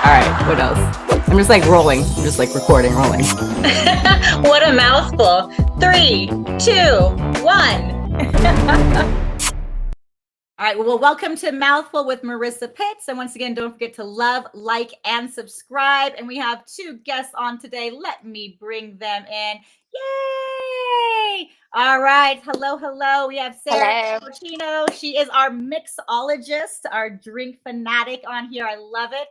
All right, what else? I'm just like rolling. I'm just like recording, rolling. What a mouthful. 3, 2, 1. All right, well, welcome to Mouthful with Marissa Pitts. And once again, don't forget to love, like, and subscribe. And we have two guests on today. Let me bring them in. Yay! All right, hello. We have Sara Pocino. She is our mixologist, our drink fanatic on here. I love it.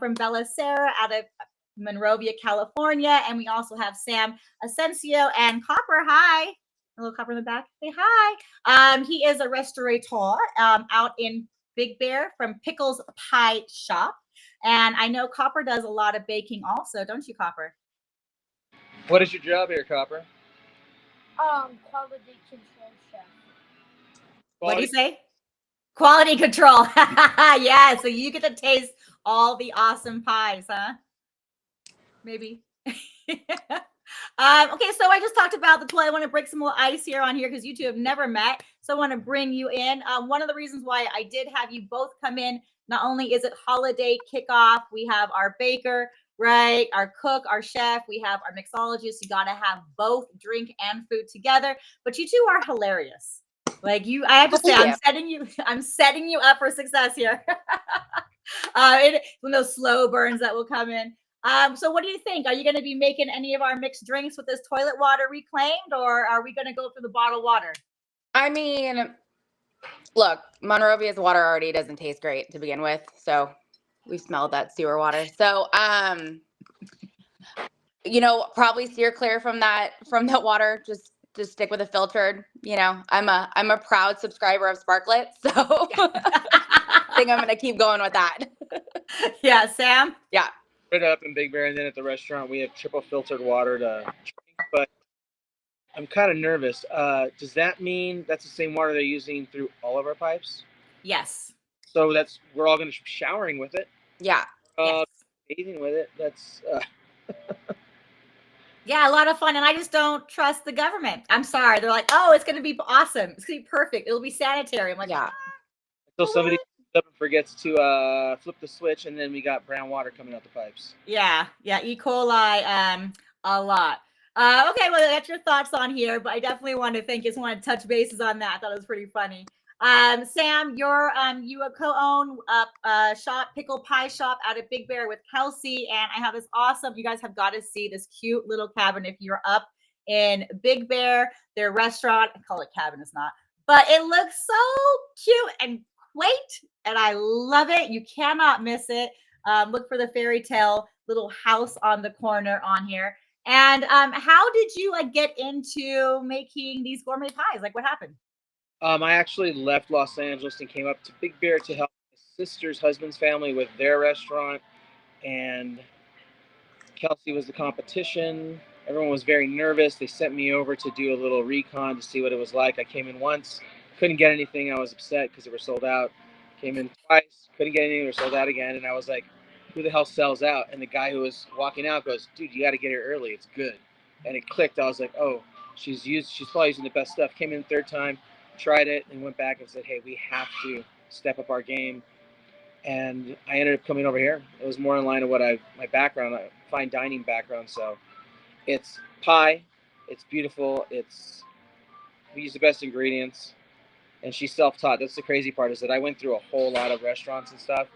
From Bella Sara out of Monrovia, California. And we also have Sam Asencio and Copper. Hi. Hello, Copper in the back. Say hi. He is a restaurateur out in Big Bear from Pickles Pie Shop. And I know Copper does a lot of baking also, don't you, Copper? What is your job here, Copper? Quality control chef. What do you say? Quality control. Yeah, so you get to taste all the awesome pies, huh? Maybe. Okay, so I just talked about the toy. I want to break some more ice here on here because you two have never met. So I want to bring you in. One of the reasons why I did have you both come in, not only is it holiday kickoff, we have our baker, right? Our cook, our chef, we have our mixologist. You got to have both drink and food together. But you two are hilarious. Like you, I have to say, I'm setting you up for success here. When those slow burns that will come in. So what do you think? Are you going to be making any of our mixed drinks with this toilet water reclaimed, or are we going to go for the bottled water? I mean, look, Monrovia's water already doesn't taste great to begin with, so we smelled that sewer water. So, probably steer clear from that water. Just stick with a filtered. I'm a proud subscriber of Sparklet, so I think I'm gonna keep going with that. Yeah, Sam. Yeah. Right up in Big Bear, and then at the restaurant we have triple filtered water to drink. But I'm kind of nervous. Does that mean that's the same water they're using through all of our pipes? Yes. So we're all going to be showering with it. Yeah. Yes. Bathing with it. That's. Yeah, a lot of fun, and I just don't trust the government. I'm sorry. They're like, oh, it's going to be awesome. It's going to be perfect. It'll be sanitary. I'm like, yeah. So somebody up and forgets to flip the switch, and then we got brown water coming out the pipes. Yeah, E. coli, a lot. Okay, well, that's your thoughts on here, but I definitely want to just want to touch bases on that. I thought it was pretty funny. Sam, you co-own a shop, Pickle Pie Shop out of Big Bear with Kelsey, and I have this awesome. You guys have got to see this cute little cabin if you're up in Big Bear. Their restaurant, I call it cabin, it's not, but it looks so cute and quaint, and I love it. You cannot miss it. Look for the fairy tale little house on the corner on here. And how did you get into making these gourmet pies? Like, what happened? I actually left Los Angeles and came up to Big Bear to help my sister's husband's family with their restaurant. And Kelsey was the competition. Everyone was very nervous. They sent me over to do a little recon to see what it was like. I came in once, couldn't get anything. I was upset because they were sold out. Came in twice, couldn't get anything. They were sold out again. And I was like, who the hell sells out? And the guy who was walking out goes, dude, you got to get here early. It's good. And it clicked. I was like, oh, she's probably using the best stuff. Came in the third time, tried it, and went back and said, hey, we have to step up our game. And I ended up coming over here. It was more in line with my background, fine dining background. So it's pie, it's beautiful, we use the best ingredients, and she's self-taught. That's the crazy part, is that I went through a whole lot of restaurants and stuff.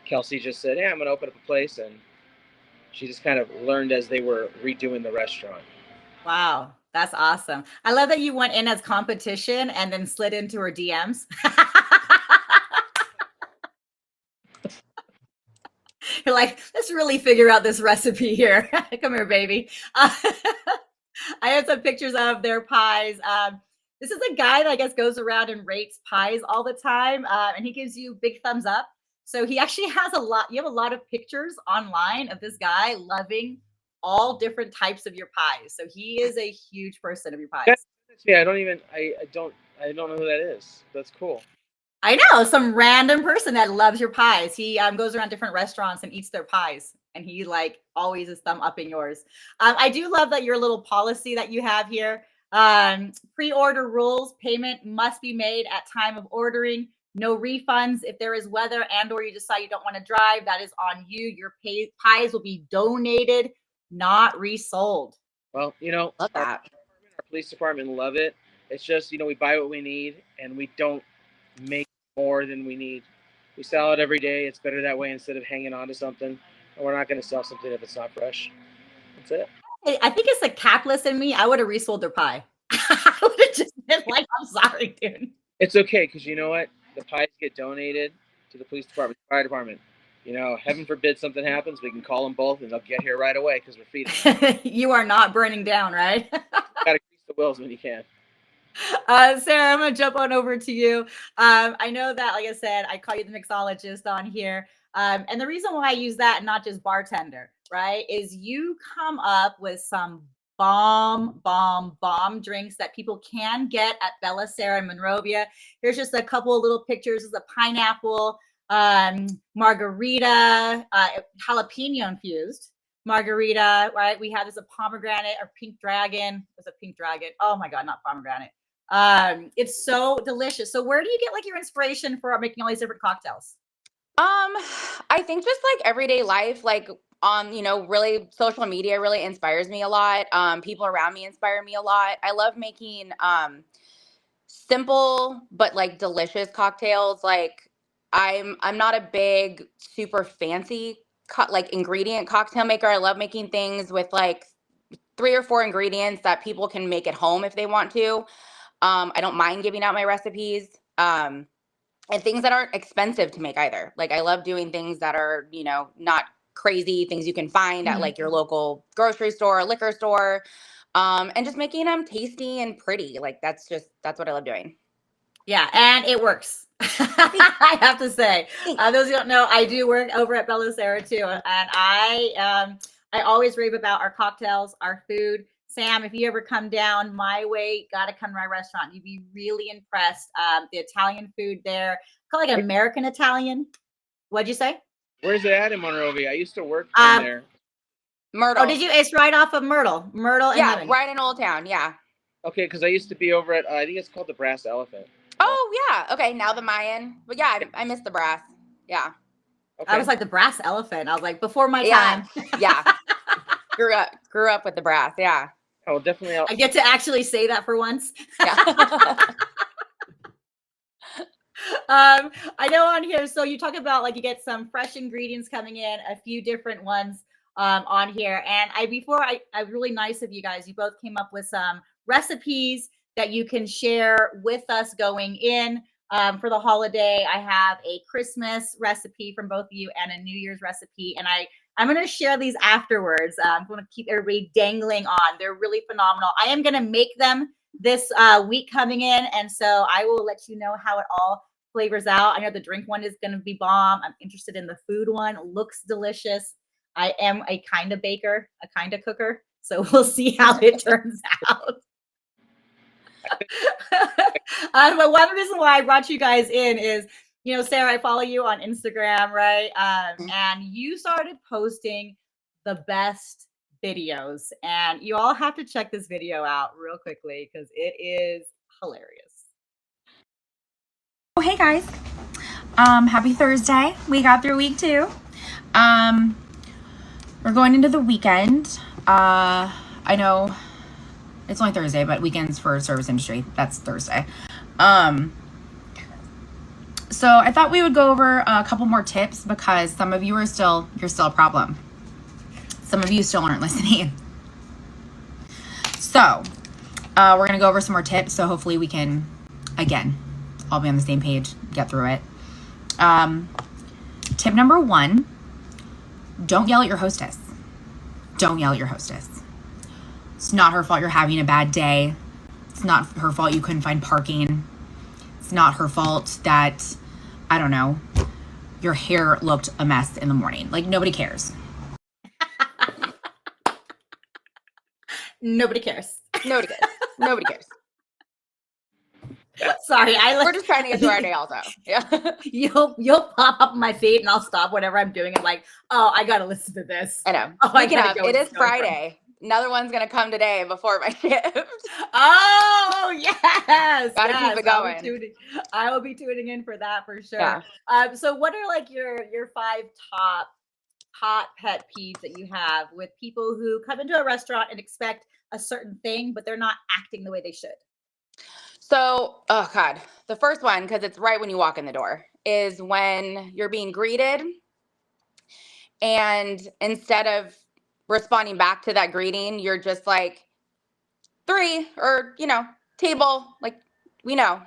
Kelsey just said, yeah, I'm gonna open up a place, and she just kind of learned as they were redoing the restaurant. Wow, that's awesome. I love that you went in as competition and then slid into her DMs. You're like, let's really figure out this recipe here. Come here, baby. I have some pictures of their pies. This is a guy that I guess goes around and rates pies all the time, and he gives you big thumbs up. So he actually has you have a lot of pictures online of this guy loving all different types of your pies. So he is a huge person of your pies. Yeah, I don't know who that is. That's cool. I know, some random person that loves your pies. He goes around different restaurants and eats their pies, and he always is thumb upping yours. I do love that your little policy that you have here. Pre-order rules: payment must be made at time of ordering. No refunds. If there is weather and or you decide you don't want to drive, that is on you. Your pies will be donated, not resold. Well, you know, Love our that. police department love it. It's just, you know, we buy what we need and we don't make more than we need. We sell it every day. It's better that way instead of hanging on to something. And we're not going to sell something if it's not fresh. That's it. I think it's the capitalist in me. I would have resold their pie. I would have just been like, I'm sorry, dude. It's okay because you know what? The pies get donated to the police department, fire department. You know, heaven forbid something happens, we can call them both and they'll get here right away because we're feeding. You are not burning down, right? Gotta grease the wheels when you can. Sarah, I'm gonna jump on over to you. I know that, like I said, I call you the mixologist on here. And the reason why I use that and not just bartender, right, is you come up with some bomb drinks that people can get at Bella Sara in Monrovia. Here's just a couple of little pictures. This is a pineapple margarita, jalapeno infused margarita, right? We have this a pomegranate or pink dragon. There's a pink dragon. Oh my God, not pomegranate. It's so delicious. So where do you get like your inspiration for making all these different cocktails? I think just like everyday life, like on, really social media really inspires me a lot. People around me inspire me a lot. I love making simple but like delicious cocktails. Like I'm not a big super fancy like ingredient cocktail maker. I love making things with like 3 or 4 ingredients that people can make at home if they want to. I don't mind giving out my recipes. And things that aren't expensive to make either. Like I love doing things that are, not crazy, things you can find at like your local grocery store, liquor store, and just making them tasty and pretty. Like that's what I love doing. Yeah, and it works. I have to say, those who don't know, I do work over at Bella Sara too, and I always rave about our cocktails, our food. Sam, if you ever come down my way, gotta come to my restaurant. You'd be really impressed. The Italian food there, call it like American Italian. What'd you say? Where's it at in Monrovia? I used to work in there. Myrtle. Oh, did you? It's right off of Myrtle. Myrtle. Yeah, and right in Old Town. Yeah. Okay, because I used to be over at, I think it's called the Brass Elephant. Oh, yeah. Okay, now the Mayan. But yeah, I miss the Brass. Yeah. Okay. I was like the Brass Elephant. I was like, before my Yeah. time. Yeah. Grew up with the Brass. Yeah. Oh, definitely. I get to actually say that for once. Yeah. I know on here, so you talk about like you get some fresh ingredients coming in, a few different ones on here. And I really nice of you guys. You both came up with some recipes that you can share with us going in for the holiday. I have a Christmas recipe from both of you and a New Year's recipe. And I'm going to share these afterwards. I'm going to keep everybody dangling on. They're really phenomenal. I am going to make them this week coming in. And so I will let you know how it all flavors out. I know the drink one is going to be bomb. I'm interested in the food one. It looks delicious. I am a kind of baker, a kind of cooker. So we'll see how it turns out. But one reason why I brought you guys in is, Sarah, I follow you on Instagram, right? And you started posting the best videos, and you all have to check this video out real quickly because it is hilarious. Oh, hey guys. Happy Thursday. We got through week 2. We're going into the weekend. I know it's only Thursday, but weekends for service industry, that's Thursday. So I thought we would go over a couple more tips because some of you you're still a problem. Some of you still aren't listening. So we're going to go over some more tips. So hopefully we can, again, all be on the same page, get through it. Tip number 1, don't yell at your hostess. Don't yell at your hostess. It's not her fault you're having a bad day. It's not her fault you couldn't find parking. It's not her fault that, I don't know, your hair looked a mess in the morning. Like, nobody cares. Nobody cares. Nobody cares. Nobody cares. Sorry, we're just trying to get through our day also. Yeah. You'll pop up my feed and I'll stop whatever I'm doing. I'm like, oh, I gotta listen to this. I know. Oh, It is Friday. Another one's gonna come today before my shift. Oh yes, Gotta keep it going. I will be tuning in for that for sure. Yeah. So what are like your 5 top hot pet peeves that you have with people who come into a restaurant and expect a certain thing, but they're not acting the way they should? So, oh God, the first one, because it's right when you walk in the door, is when you're being greeted and instead of responding back to that greeting, you're just like, 3 or, table. Like, we know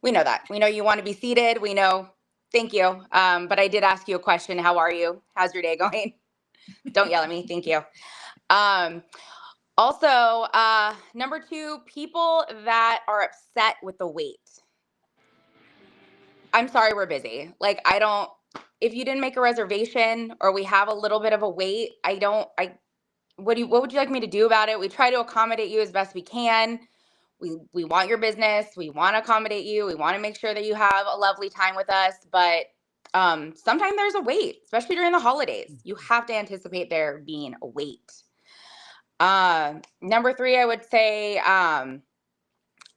that. We know you want to be seated. We know. Thank you. But I did ask you a question. How are you? How's your day going? Don't yell at me. Thank you. Also, number 2, people that are upset with the wait. I'm sorry, we're busy. Like, if you didn't make a reservation or we have a little bit of a wait, what would you like me to do about it? We try to accommodate you as best we can. We want your business. We want to accommodate you. We want to make sure that you have a lovely time with us. But sometimes there's a wait, especially during the holidays. You have to anticipate there being a wait. Number 3, I would say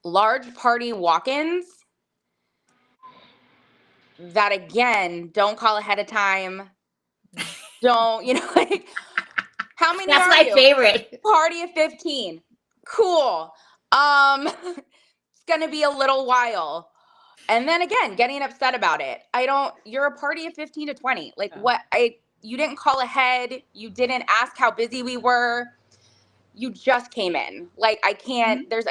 large party walk-ins that, again, don't call ahead of time. Don't, like, how many That's are my you? favorite. Party of 15. Cool. It's going to be a little while. And then again, getting upset about it. You're a party of 15 to 20. Like, you didn't call ahead. You didn't ask how busy we were. You just came in. Like, I can't, there's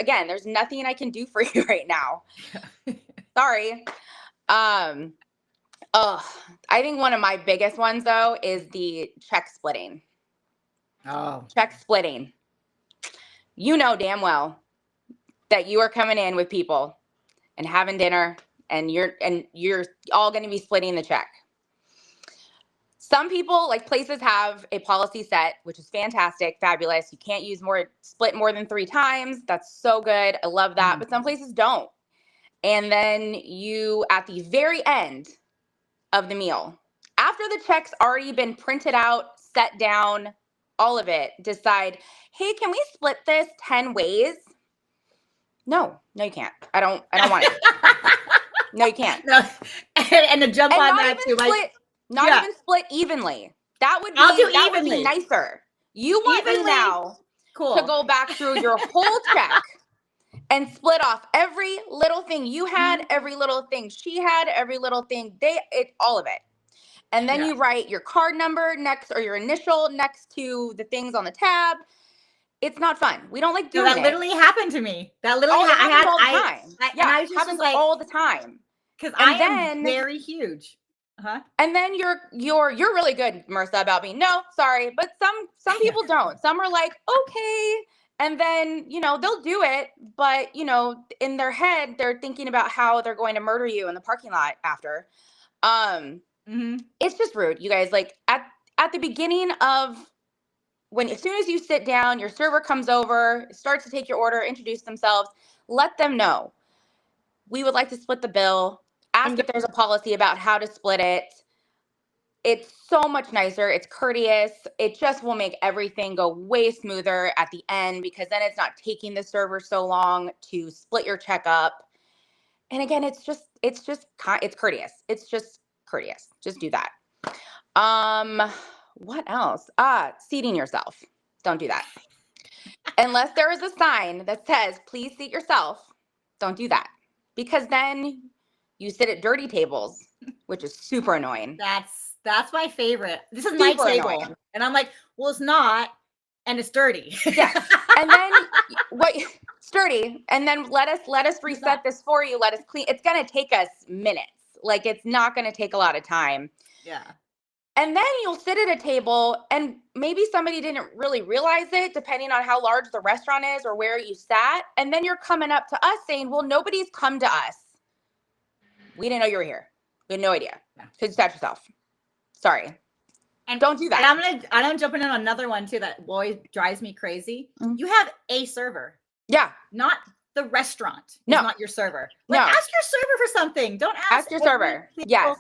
nothing I can do for you right now. Sorry. I think one of my biggest ones though is the check splitting. Oh. Check splitting. You know damn well that you are coming in with people and having dinner and you're all going to be splitting the check. Some people, like, places have a policy set, which is fantastic, fabulous. You can't split more than 3 times. That's so good. I love that. But some places don't. And then you, at the very end of the meal, after the check's already been printed out, set down, all of it, decide, hey, can we split this 10 ways? No, you can't. I don't want it. No, you can't. No. And to jump on that too, even split evenly. That would be nicer. You want me now to go back through your whole check and split off every little thing you had, every little thing she had, every little thing all of it. And then you write your card number next, or your initial next to the things on the tab. It's not fun. We don't like doing that. Literally happened to me. That literally happens all the time. It happens all the time. Because I am very huge. Uh-huh. And then you're really good, Marissa, about being, no, sorry. But some people don't. Some are like, okay. And then, they'll do it. But, in their head, they're thinking about how they're going to murder you in the parking lot after. It's just rude, you guys. Like, at the beginning of as soon as you sit down, your server comes over, starts to take your order, introduce themselves, let them know. We would like to split the bill. Ask if there's a policy about how to split it. It's so much nicer. It's courteous. It just will make everything go way smoother at the end, because then it's not taking the server so long to split your check up. And again, it's courteous. It's just courteous. Just do that. What else? Seating yourself. Don't do that. Unless there is a sign that says, please seat yourself. Don't do that. Because then you sit at dirty tables, which is super annoying. That's my favorite. This is my table. Annoying. And I'm like, well, it's not, and it's dirty. Yeah. And then it's dirty. And then let us reset this for you. Let us clean. It's gonna take us minutes. Like, it's not gonna take a lot of time. Yeah. And then you'll sit at a table and maybe somebody didn't really realize it, depending on how large the restaurant is or where you sat. And then you're coming up to us saying, well, nobody's come to us. We didn't know you were here. We had no idea. Because you sat yourself. Sorry. And don't do that. And I'm gonna jump in on another one too that always drives me crazy. You have a server. Yeah. Not the restaurant. No. Not your server. Like, ask your server for something. Don't ask your server. Yes.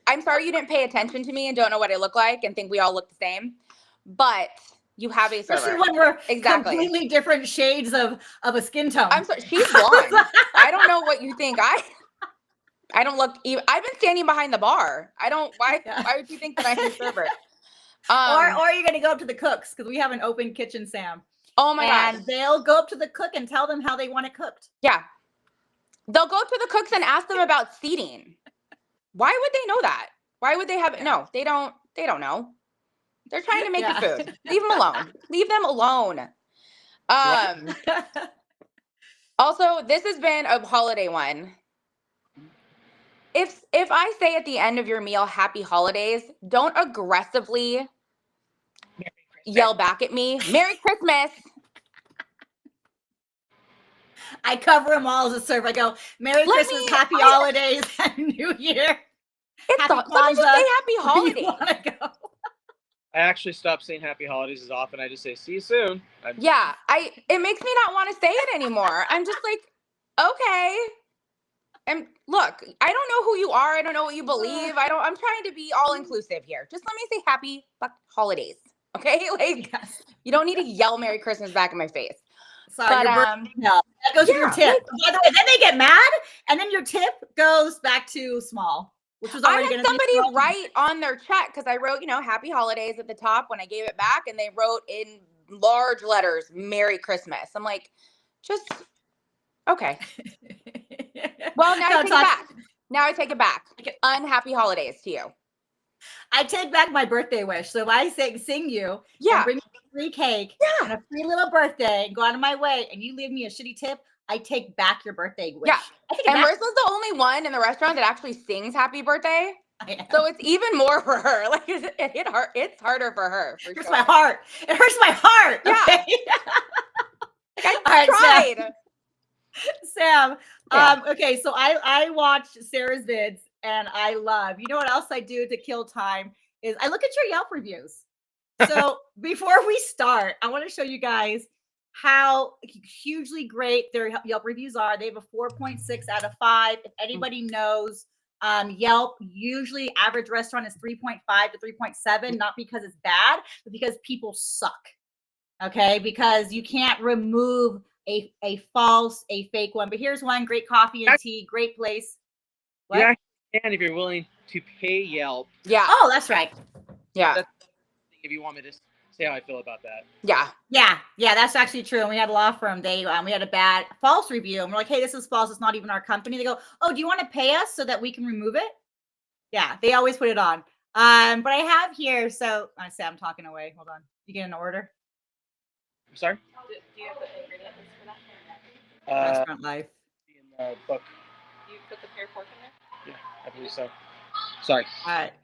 I'm sorry you didn't pay attention to me and don't know what I look like and think we all look the same. But You have a server. Especially when we're Exactly. completely different shades of a skin tone. I'm sorry, she's blonde. I don't know what you think. I don't look even. I've been standing behind the bar. I don't. Why? Yeah. Why would you think that I'm a server? Or you're gonna go up to the cooks because we have an open kitchen, Sam. Oh my gosh. And they'll go up to the cook and tell them how they want it cooked. Yeah. They'll go to the cooks and ask them about seating. Why would they know that? Why would they have no, they don't know. They're trying to make the food. Leave them alone. Leave them alone. Also, this has been a holiday one. If I say at the end of your meal, happy holidays, don't aggressively yell back at me, Merry Christmas. I cover them all as a server. I go, Merry Christmas, Happy Holidays, and New Year. Let me just say Happy Holidays. I actually stopped saying Happy Holidays as often. I just say, see you soon. Yeah, it makes me not want to say it anymore. I'm just like, okay. And look, I don't know who you are. I don't know what you believe. I'm trying to be all inclusive here. Just let me say Happy Holidays. Okay? Like, you don't need to yell Merry Christmas back in my face. Sorry, but, that goes with your tip. By the way, then they get mad, and then your tip goes back to small, which was already going to be. I had somebody write on their check because I wrote, Happy Holidays at the top when I gave it back, and they wrote in large letters, Merry Christmas. I'm like, just okay. Well, now I take it back. Now I take it back. Unhappy holidays to you. I take back my birthday wish. So if I sing you, and bring me a free cake and a free little birthday and go out of my way, and you leave me a shitty tip, I take back your birthday wish. Yeah. And Marissa's the only one in the restaurant that actually sings happy birthday. So it's even more for her. Like it's harder for her. It hurts my heart. It hurts my heart. Yeah. Okay? I tried. Sam. Okay, so I watch Sarah's vids and I love, you know what else I do to kill time is I look at your Yelp reviews. So before we start, I want to show you guys how hugely great their Yelp reviews are. They have a 4.6 out of 5. If anybody knows, Yelp, usually average restaurant is 3.5 to 3.7, not because it's bad, but because people suck. Okay, because you can't remove a fake one. But here's one: great coffee and tea, great place. What? Yeah, and if you're willing to pay Yelp. Yeah. Oh, that's right. Yeah. If you want me to say how I feel about that. Yeah. That's actually true. And we had a law firm. We had a bad false review, and we're like, hey, this is false. It's not even our company. They go, oh, do you want to pay us so that we can remove it? Yeah, they always put it on. But I have here. So I say I'm talking away. Hold on. You get an order. I'm sorry. Do you have the ingredient list for that? Restaurant Life. In the book. You put the pear pork in there? Yeah, I believe so. Sorry.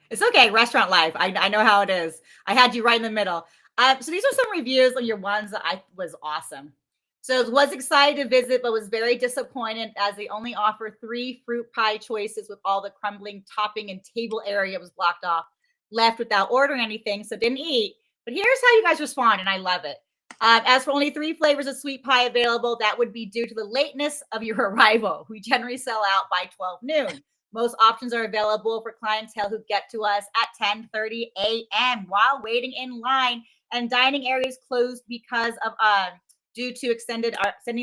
It's okay. Restaurant Life. I know how it is. I had you right in the middle. So these are some reviews on your ones that I was awesome. So was excited to visit, but was very disappointed as they only offer 3 fruit pie choices with all the crumbling topping and table area was blocked off. Left without ordering anything, so didn't eat. But here's how you guys respond, and I love it. As for only 3 flavors of sweet pie available, that would be due to the lateness of your arrival. We generally sell out by 12 noon. Most options are available for clientele who get to us at 10:30 a.m. while waiting in line, and dining areas closed because of due to extending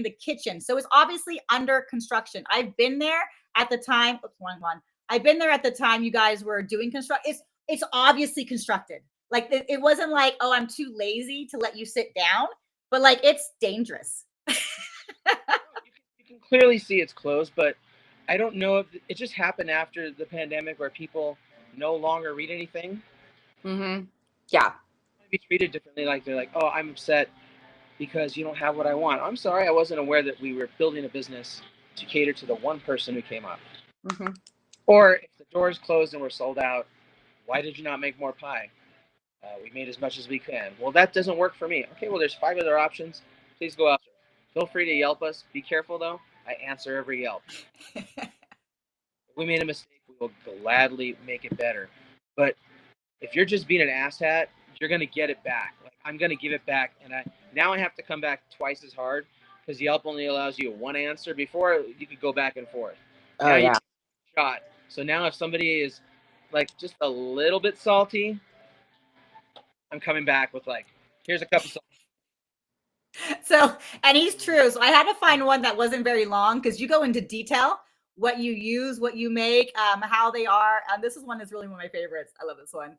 the kitchen. So it's obviously under construction. I've been there at the time. I've been there at the time you guys were doing construction. It's obviously constructed. Like it wasn't like, oh, I'm too lazy to let you sit down, but like it's dangerous. You can clearly see it's closed, but I don't know if it just happened after the pandemic where people no longer read anything. Mm-hmm. Yeah. Be treated differently. Like they're like, oh, I'm upset because you don't have what I want. I'm sorry, I wasn't aware that we were building a business to cater to the one person who came up. Mm-hmm. Or if the doors closed and we're sold out, why did you not make more pie? We made as much as we can. Well, that doesn't work for me. Okay, well, there's 5 other options. Please go out there. Feel free to Yelp us. Be careful, though. I answer every Yelp. If we made a mistake, we will gladly make it better. But if you're just being an asshat, you're going to get it back. Like I'm going to give it back. And now I have to come back twice as hard because Yelp only allows you 1 answer. Before, you could go back and forth. Oh, now yeah. You get a shot. So now if somebody is like just a little bit salty, I'm coming back with like Here's a cup of salt. So, and he's true. So I had to find one that wasn't very long because you go into detail what you use, what you make, how they are. This is one that's really one of my favorites. I love this one.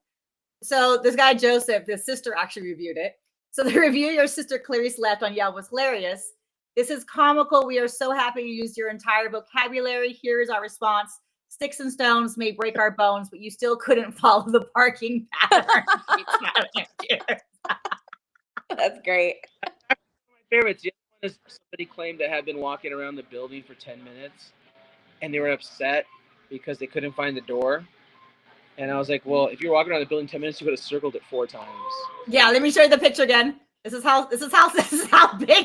So this guy Joseph, his sister actually reviewed it. So the review your sister Clarice left on Yelp was hilarious. This is comical. We are so happy you used your entire vocabulary. Here is our response. Sticks and stones may break our bones, but you still couldn't follow the parking pattern. That's great. My favorites. The other one is somebody claimed to have been walking around the building for 10 minutes, and they were upset because they couldn't find the door. And I was like, well, if you're walking around the building 10 minutes, you could have circled it 4 times. Yeah, let me show you the picture again. This is how big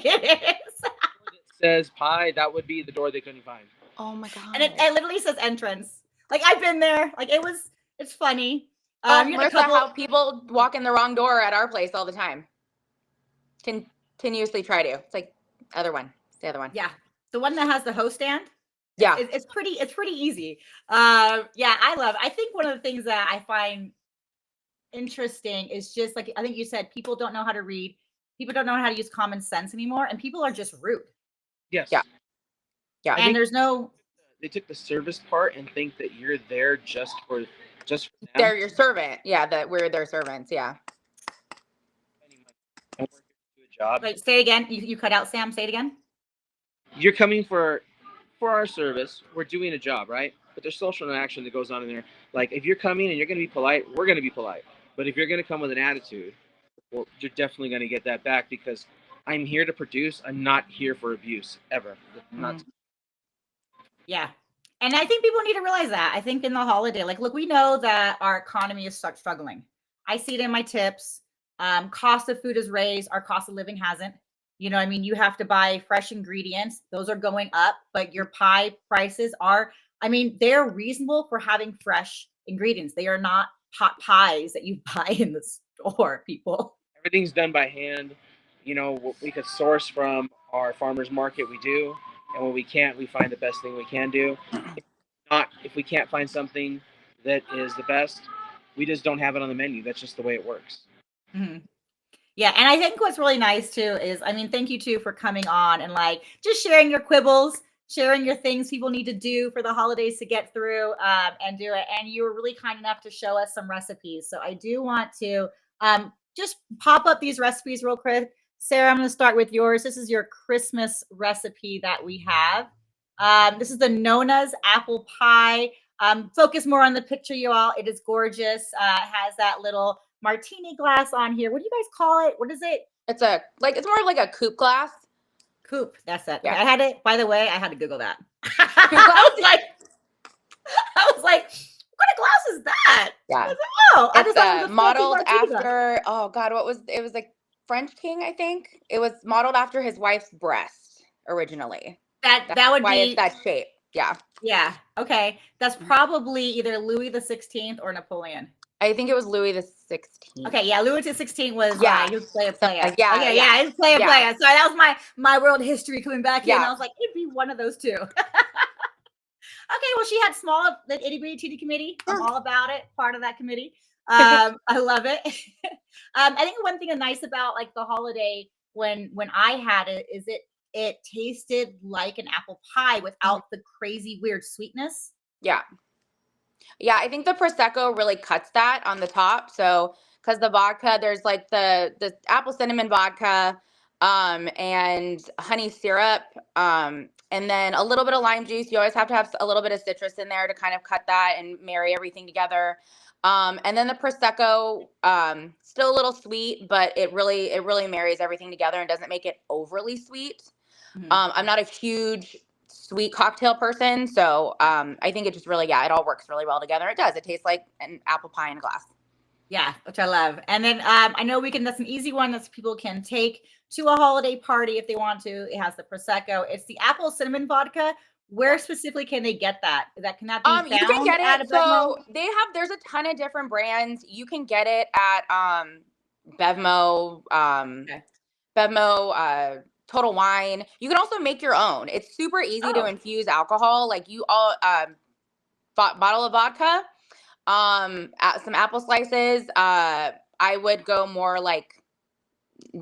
it is. It says pie. That would be the door they couldn't find. Oh my god. And it literally says entrance. Like I've been there. Like it's funny. Marissa, how people walk in the wrong door at our place all the time. Continuously try to. It's like the other one. It's the other one. Yeah, the one that has the hose stand. Yeah, it's pretty easy. Yeah, I think one of the things that I find interesting is just like I think you said, people don't know how to read. People don't know how to use common sense anymore, and people are just rude. Yes. Yeah. And there's no. They took the service part and think that you're there just for them. They're your servant. Yeah, that we're their servants. Yeah. Do a job. Wait, say it again. You cut out, Sam. Say it again. You're coming for our service. We're doing a job, right? But there's social interaction that goes on in there. Like if you're coming and you're going to be polite, we're going to be polite. But if you're going to come with an attitude, well, you're definitely going to get that back because I'm here to produce. I'm not here for abuse ever. Not. Yeah. And I think people need to realize that. I think in the holiday, like, look, we know that our economy is struggling. I see it in my tips. Cost of food is raised. Our cost of living hasn't. You know, I mean, you have to buy fresh ingredients. Those are going up, but your pie prices are, I mean, they're reasonable for having fresh ingredients. They are not pot pies that you buy in the store, people. Everything's done by hand. You know, what we could source from our farmers market, we do. And when we can't, we find the best thing we can do. If we can't find something that is the best, we just don't have it on the menu. That's just the way it works. Mm-hmm. Yeah, and I think what's really nice too is, I mean, thank you too for coming on and like just sharing your quibbles, sharing your things people need to do for the holidays to get through and do it. And you were really kind enough to show us some recipes. So I do want to just pop up these recipes real quick. Sarah, I'm going to start with yours. This is your Christmas recipe that we have. This is the Nona's apple pie. Focus more on the picture, you all. It is gorgeous. It has that little martini glass on here. What do you guys call it? What is it? It's more like a coupe glass. Coupe. That's it. Yeah. I had it. By the way, I had to Google that. I was like, what glass is that? Yeah. It's modeled after. Oh God, what was it? Was like French King, I think. It was modeled after his wife's breast originally. That would why be it's that shape. Yeah. Yeah. Okay. That's probably either Louis the 16th or Napoleon. I think it was Louis the 16th. Okay, yeah, Louis the 16th was he was playa. Yeah, he was playa. So that was my world history coming back in. I was like, it'd be one of those two. Okay, well, she had the itty bitty titty committee. I'm all about it. Part of that committee. I love it. I think one thing that's nice about like the holiday when I had it is it tasted like an apple pie without the crazy weird sweetness. Yeah. Yeah, I think the Prosecco really cuts that on the top. So, because the vodka, there's like the apple cinnamon vodka, and honey syrup, and then a little bit of lime juice. You always have to have a little bit of citrus in there to kind of cut that and marry everything together. And then the Prosecco, still a little sweet, but it really marries everything together and doesn't make it overly sweet. Mm-hmm. I'm not a huge sweet cocktail person, so I think it just really, it all works really well together. It does. It tastes like an apple pie in a glass. Yeah, which I love. And then I know that's an easy one that people can take to a holiday party if they want to. It has the Prosecco. It's the apple cinnamon vodka. Where specifically can they get that? Can that be found? You can get it. So Bevmo? There's a ton of different brands. You can get it at Bevmo, okay. Bevmo, Total Wine. You can also make your own. It's super easy to infuse alcohol. Like you all bottle of vodka, some apple slices. I would go more like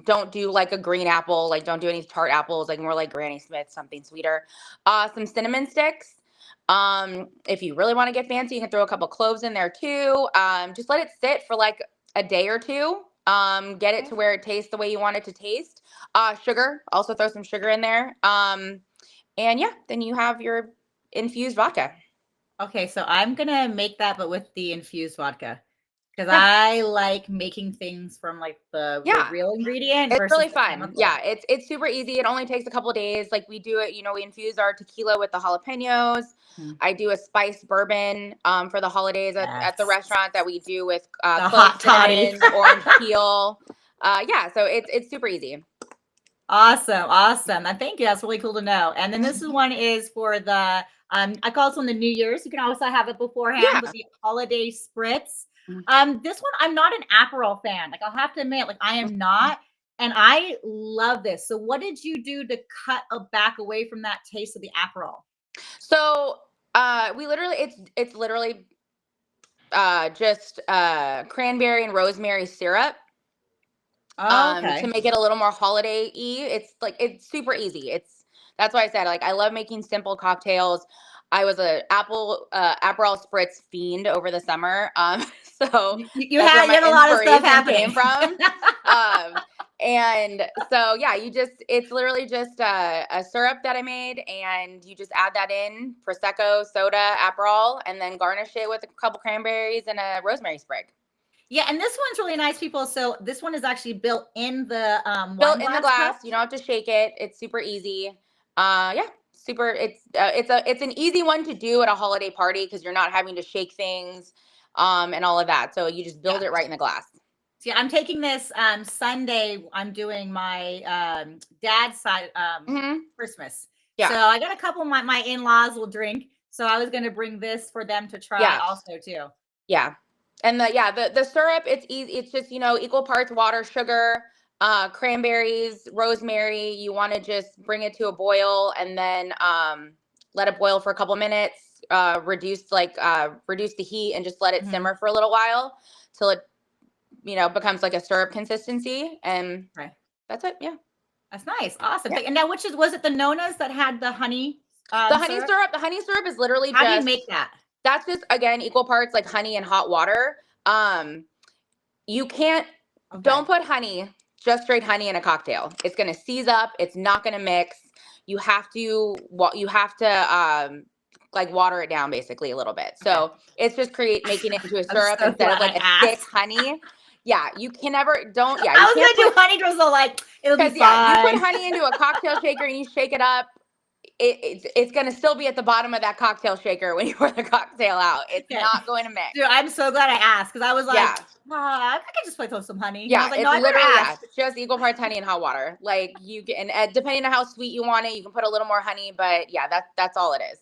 don't do like a green apple, like don't do any tart apples, like more like Granny Smith, something sweeter. Some cinnamon sticks. If you really want to get fancy, you can throw a couple cloves in there too. Just let it sit for like a day or two. Get it to where it tastes the way you want it to taste. Sugar, also throw some sugar in there. And yeah, then you have your infused vodka. Okay, so I'm gonna make that, but with the infused vodka. Because Yeah. I like making things from like the real ingredient It's versus really the fun. chemical. Yeah, it's super easy. It only takes a couple of days. Like we do it, we infuse our tequila with the jalapenos. I do a spiced bourbon for the holidays at the restaurant that we do with The clove, hot toddy. cinnamon, orange peel. Yeah, so it's super easy. Awesome. Thank you. That's really cool to know. And then this one is for the I call this one the New Year's. You can also have it beforehand, but the holiday spritz. This one I'm not an Aperol fan. Like I'll have to admit, like I am not, and I love this. So what did you do to cut back away from that taste of the Aperol? So we literally it's literally just cranberry and rosemary syrup. To make it a little more holiday-y. It's super easy. That's why I said like I love making simple cocktails. I was a Aperol spritz fiend over the summer. So you had a lot of stuff happening. Came from. And so yeah, it's literally just a syrup that I made, and you just add that in, Prosecco, soda, Aperol, and then garnish it with a couple cranberries and a rosemary sprig. Yeah, and this one's really nice, people. So this one is actually built in the built in the glass. You don't have to shake it. It's super easy. Yeah, super. It's an easy one to do at a holiday party because you're not having to shake things, and all of that. So you just build it right in the glass. See, I'm taking this Sunday. I'm doing my dad's side Christmas. Yeah. So I got a couple of my in-laws will drink. So I was going to bring this for them to try also too. Yeah. And the syrup, it's easy. It's just, equal parts water, sugar, cranberries, rosemary. You want to just bring it to a boil and then let it boil for a couple minutes, reduce the heat and just let it simmer for a little while till it, becomes like a syrup consistency. And that's it. Yeah. That's nice. Awesome. Yeah. And now, was it the Nona's that had the honey? The honey syrup? The honey syrup is literally How do you make that? That's just, again, equal parts like honey and hot water. You can't, don't put honey, just straight honey in a cocktail. It's going to seize up. It's not going to mix. You have to like water it down basically a little bit. So it's just making it into a syrup instead of like a thick honey. Yeah, you can never, don't, yeah. I was going to do honey drizzle, like, it'll be fine. Yeah, you put honey into a cocktail shaker and you shake it up. It's going to still be at the bottom of that cocktail shaker when you pour the cocktail out. It's not going to mix. Dude, I'm so glad I asked because I was like, I could just throw some honey. Yeah, I was like, it's literally just equal parts honey and hot water. Like you can, and depending on how sweet you want it, you can put a little more honey. But yeah, that's all it is.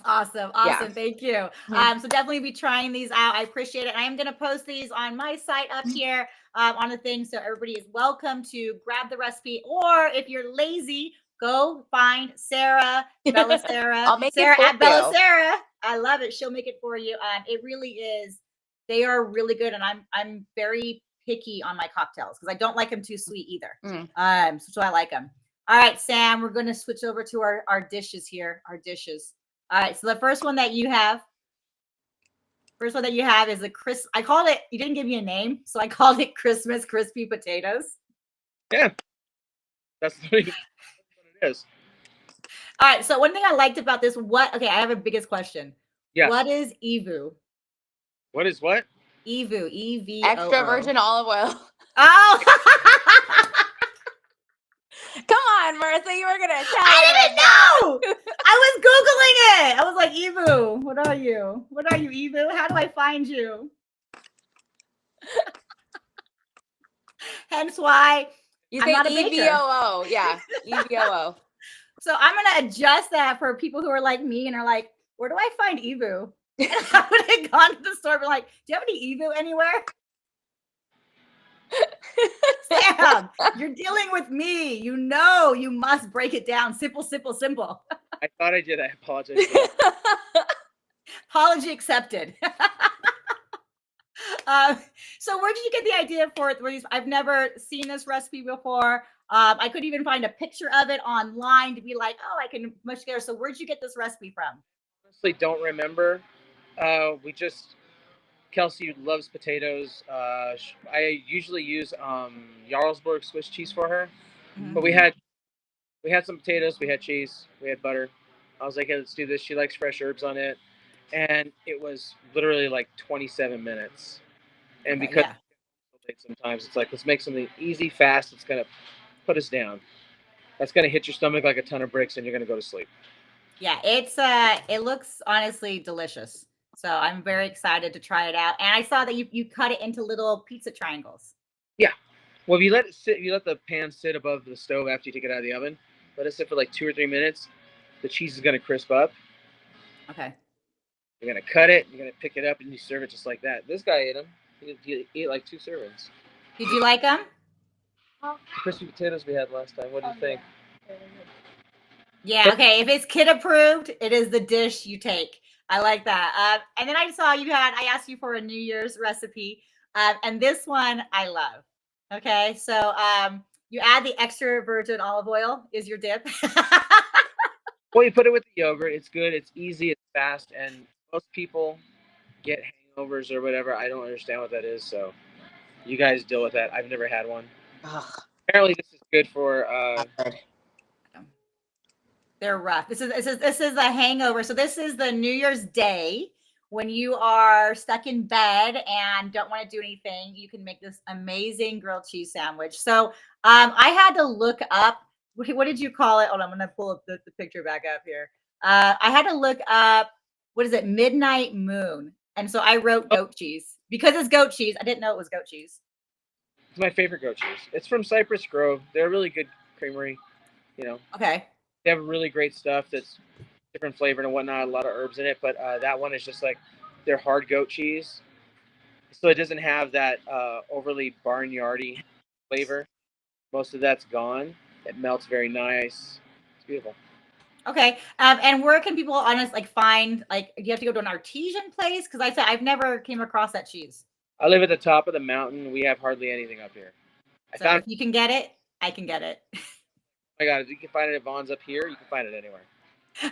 Awesome. Yeah. Thank you. So definitely be trying these out. I appreciate it. I am going to post these on my site up here on the thing. So everybody is welcome to grab the recipe, or if you're lazy, go find Sarah, Bella Sara. I'll make Sarah it at Bella Sara. I love it. She'll make it for you. It really is. They are really good, and I'm very picky on my cocktails because I don't like them too sweet either. So I like them. All right, Sam, we're going to switch over to our dishes here. Our dishes. All right. So the first one that you have is I called it. You didn't give me a name, so I called it Christmas crispy potatoes. Yeah, that's what it is. All right. So one thing I liked about this, I have a biggest question. Yeah. What is EVOO? What is what? EVOO. EVOO. Extra virgin olive oil. Oh. Come on, Marissa. You were going to tell me. I didn't know. I was Googling it. I was like, EVOO. What are you? EVOO? How do I find you? Hence why you say EVOO. Yeah. EVOO. So I'm going to adjust that for people who are like me and are like, where do I find EVOO? And I would have gone to the store and be like, do you have any EVOO anywhere? Sam, you're dealing with me. You must break it down. Simple. I thought I did. I apologize. Apology accepted. So where did you get the idea for it? I've never seen this recipe before. I couldn't even find a picture of it online to be like, oh, I can mush together. So where'd you get this recipe from? Honestly, don't remember. Kelsey loves potatoes. I usually use Jarlsberg Swiss cheese for her, but we had some potatoes, we had cheese, we had butter. I was like, hey, let's do this. She likes fresh herbs on it, and it was literally like 27 minutes. And Okay, because yeah. it's so late sometimes, it's like let's make something easy, fast. It's gonna put us down. That's gonna hit your stomach like a ton of bricks, and you're gonna go to sleep. Yeah, it looks honestly delicious. So I'm very excited to try it out. And I saw that you cut it into little pizza triangles. Yeah. Well, if you let it sit, if you let the pan sit above the stove after you take it out of the oven, let it sit for like 2 or 3 minutes. The cheese is gonna crisp up. Okay. You're gonna cut it. You're gonna pick it up, and you serve it just like that. This guy ate them. He ate like 2 servings. Did you like them? The crispy potatoes we had last time. What do you think? Yeah. Okay. If it's kid approved, it is the dish you take. I like that. And then I saw I asked you for a New Year's recipe. And this one I love. Okay. So you add the extra virgin olive oil is your dip. Well, you put it with the yogurt. It's good. It's easy. It's fast. And most people get hangovers or whatever. I don't understand what that is. So you guys deal with that. I've never had one. Ugh, Apparently, this is good for. not good. They're rough. This is a hangover. So this is the New Year's Day when you are stuck in bed and don't want to do anything. You can make this amazing grilled cheese sandwich. So I had to look up. What did you call it? Hold on, I'm gonna pull up the picture back up here. I had to look up what is it? Midnight Moon. And so I wrote goat cheese because it's goat cheese. I didn't know it was goat cheese. It's my favorite goat cheese. It's from Cypress Grove. They're a really good creamery. You know, Okay. they have really great stuff that's different flavored and whatnot. A lot of herbs in it, but that one is just like their hard goat cheese, so it doesn't have that overly barnyardy flavor. Most of that's gone. It melts very nice. It's beautiful. Okay. And where can people find do you have to go to an artesian place? Because I said I've never came across that cheese. I live at the top of the mountain. We have hardly anything up here. So if you can get it, I can get it. Oh my God, you can find it at Vaughn's up here. You can find it anywhere.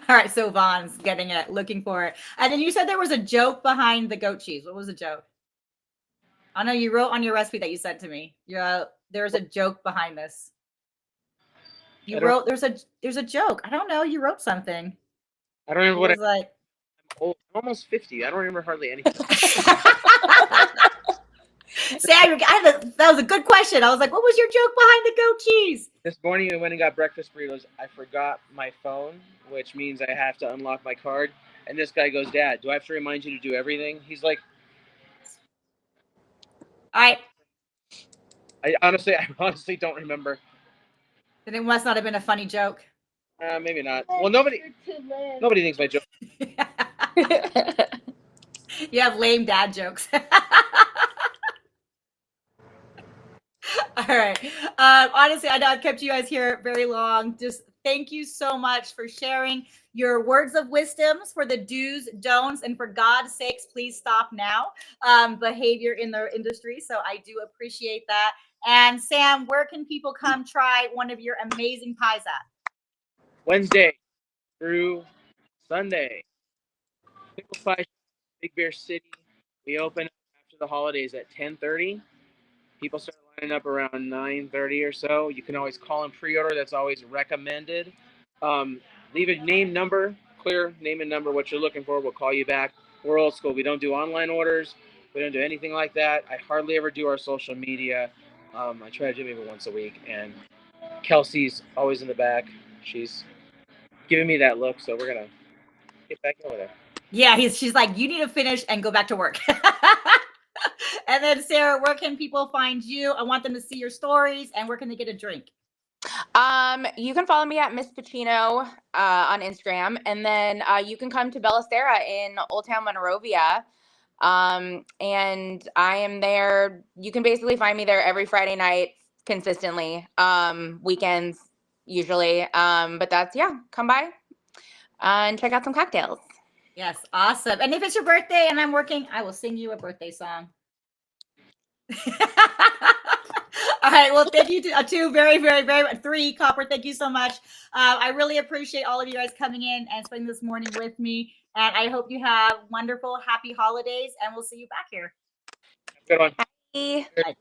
All right. So Vaughn's getting it, looking for it. And then you said there was a joke behind the goat cheese. What was the joke? I know you wrote on your recipe that you sent to me. There's a joke behind this. You wrote there's a joke. I don't know. You wrote something. I don't remember It what was like I'm old. I'm almost 50. I don't remember hardly anything. Sam, that was a good question. I was like, what was your joke behind the goat cheese? This morning we went and got breakfast burritos. I forgot my phone, which means I have to unlock my card. And this guy goes, Dad, do I have to remind you to do everything? He's like, All right. I honestly don't remember. Then it must not have been a funny joke. Maybe not. Well, nobody thinks my joke. You have lame dad jokes. All right. Honestly, I know I've kept you guys here very long. Just thank you so much for sharing your words of wisdoms for the do's, don'ts, and for God's sakes, please stop now behavior in the industry. So I do appreciate that. And Sam, where can people come try one of your amazing pies at? Wednesday through Sunday. Pickle Pie Shop, Big Bear City. We open after the holidays at 10:30. People start lining up around 9:30 or so. You can always call and pre-order. That's always recommended. Leave a name, number, clear name and number, what you're looking for. We'll call you back. We're old school. We don't do online orders. We don't do anything like that. I hardly ever do our social media. I try to do maybe once a week. And Kelsey's always in the back. She's giving me that look, so we're going to get back over there. Yeah, she's like, you need to finish and go back to work. And then Sarah, where can people find you? I want them to see your stories, and where can they get a drink? You can follow me at Miss Pocino on Instagram, and then you can come to Bella Sara in Old Town Monrovia. And I am there. You can basically find me there every Friday night consistently. Weekends usually. But come by and check out some cocktails. Yes, awesome. And if it's your birthday and I'm working, I will sing you a birthday song. All right. Well, thank you to two very three Copper. Thank you so much. I really appreciate all of you guys coming in and spending this morning with me. And I hope you have wonderful, happy holidays. And we'll see you back here. Good one. Bye. Bye.